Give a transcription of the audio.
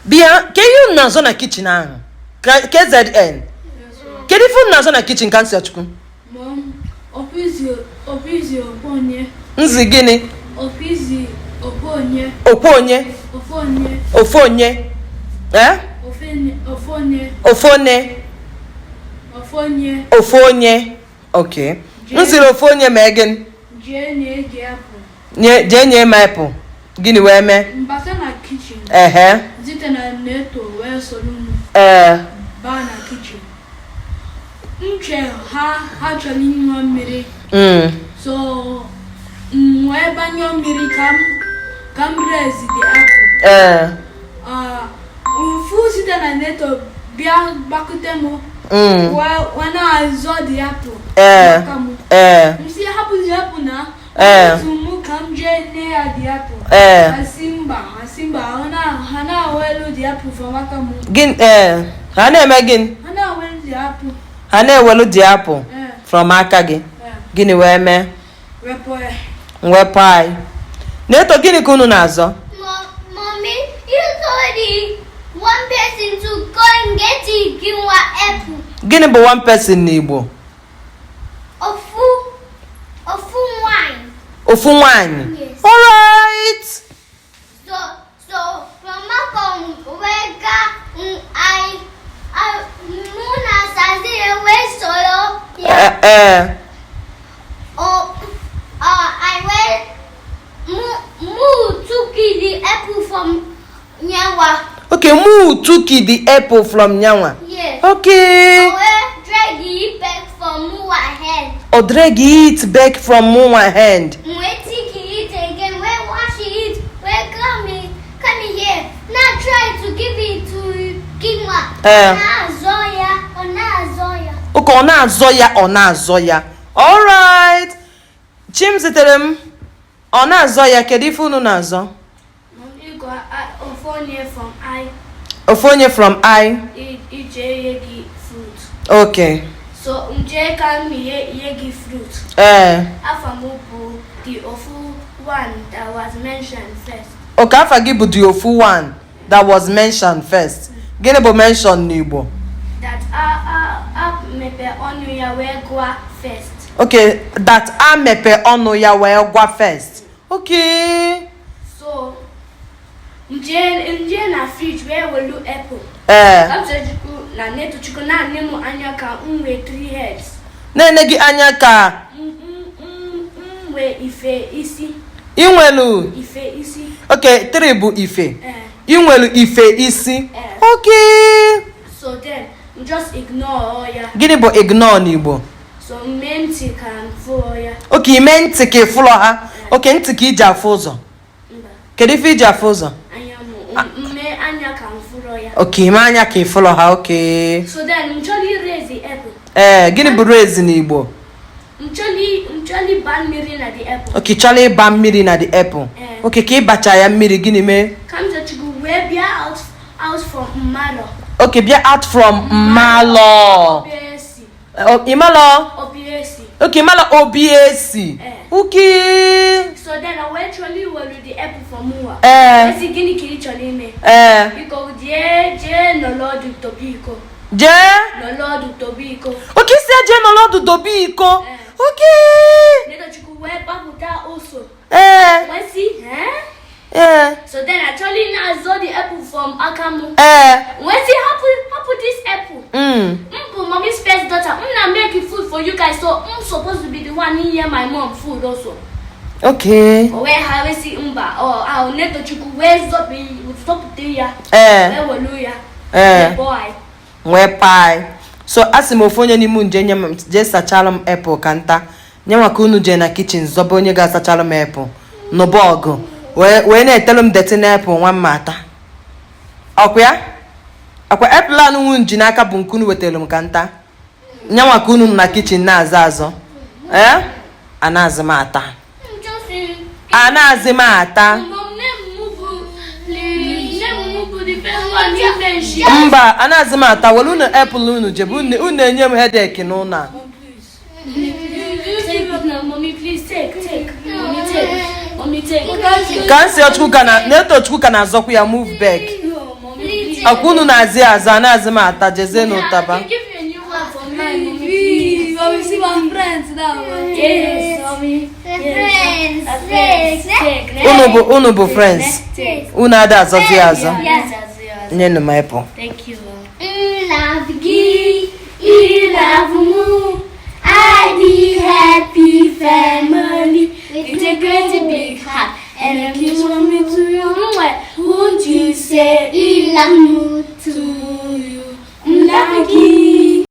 Bia, can you nazo na kitchen ahụ? KZN. Kedu ife nazo na kitchen ka nsi achukwu? Mom, opizi oponye. Nzi gịnị? Opizi oponye. Oponye. Ofonye. Eh? Ofonye. Okay. Nzi ofonye ma again. Je apple. Je ma apple. Gịnị wee mee? Mbata na kitchen. Zite na neto wee solumu. Ba na kitchen. Nche ha chọrọ ịṅụ mmiri. So wee banyo mmiri ka m raise the apple. Mfu site na neto bịa gbakute m. Wee na-azọ the apple. Msi hapụ the apple na. Sumu kam je ne ya the apple. Asimba hana welu the apple from akamu. Hana eme gin. Hana welu the apple. Hana welu the apple from aka gị. Gịnị wee mee? Wepai. Neto gịnị ka unu na-azọ? Mommy, you told one person to go and get it ginwa apple. Gịnị bụ one person n'Igbo? Ofu nwanyị. Yes. All right. So from Macom wega I Muna sazi we solo. I went Mu took the apple from Nyawa. Okay, Mu took the apple from Nyawa. Yes. Okay. Drag it back from Muwa hand. Or drag it back from Muwa hand. Wait take it again. Where wash it? Where come here? Now try to give it to Kingwa. Okay, ona zoya. All right. Chim zitere ona zoya kedu ife unu na-azọ? Mom, you got ofonye from I. Ofonye from I. Ije fruit. Okay. So nje can me yegi fruit. Afamupu the ofu one that was mentioned first. Okay, afa gị bụ the ofu one that was mentioned first. Gịnị bụ mention n'Igbo? That mepe ọnụ ya wee gwa first. Okay, that mepe ọnụ ya wee gwa first. Okay. So nje na fridge wee welu apple. Na neto chukwu na nemu anya ka nwe 3 heads. Na-ene gị anya ka nwe ife isi. Inwelu Ife isi. Okay, 3 bụ ife. Inwelu ife isi. Okay. So then just ignore ya. Gịnị bụ ignore n'Igbo? So ntị ka mfụ ya. Okay, ime ntị ka ịfụlọ ha. Okay, ntị ka iji afụ ụzọ. Kedu ife iji afụ ụzọ? Anya ka mfụlọ ya. Okay, ime anya ka ịfụlọ ha. Okay. So then mchọli raise the apple. Gịnị bụ raise n'Igbo? Mchọli ba mmiri na the apple. Okay, chọrọ ịba mmiri na the apple. Okay, ka ịbacha ya mmiri gịnị mee? Kamza chukwu wee bịa out from Mmalo. Okay, bịa out from Mmalo. Imalo? Obiesi. Okay, Imalo Obiesi. Okay. So then I went to the apple from Mua. Because Je no Lord Tobiko. Okay, say Je no Lord Tobiko. Okay. Neto chuku we babuta also. So then actually now I saw the apple from Akamu. When see happen this apple. Mommy's first daughter. I'm making food for you guys, so I'm supposed to be the one in here my mom food also. Okay. Where have see umba? Oh, I'll never chuku where's up with stop there. Boy. Where pie. So asimofonye ni munje nyama je sachala m apple kanta. Nyama ka unu je na kitchen zobo onye ga sachala m apple. No bogo. We na-etelu m deti na apple nwa mmata. Akwa apple anu nwunji n'aka bụ nkunu wetelu m kanta. Nyama ka unu na kitchen na-aza azọ. Anazi m ata. Anazi m ata. Mba, anazi m ata. Welu unu apple unu je bụ unu enye m headache n'ụlọ. Mommy, please take. Mommy, take. Can't say Chukana, Neto Chukana Zokuya move back. No, Mommy. Akunu na-azị azụ a na-azị m ata jeze n'ụtaba. Give you a new one for me. We see my friends now. Yes, mommy. Friends. Unu bụ friends. Unu ada azọzi azọ. Yes. Nyenu m apple. Thank you. Love you. Love you. I be happy family with a great big heart and a kiss from me to you. Won't you say I love you?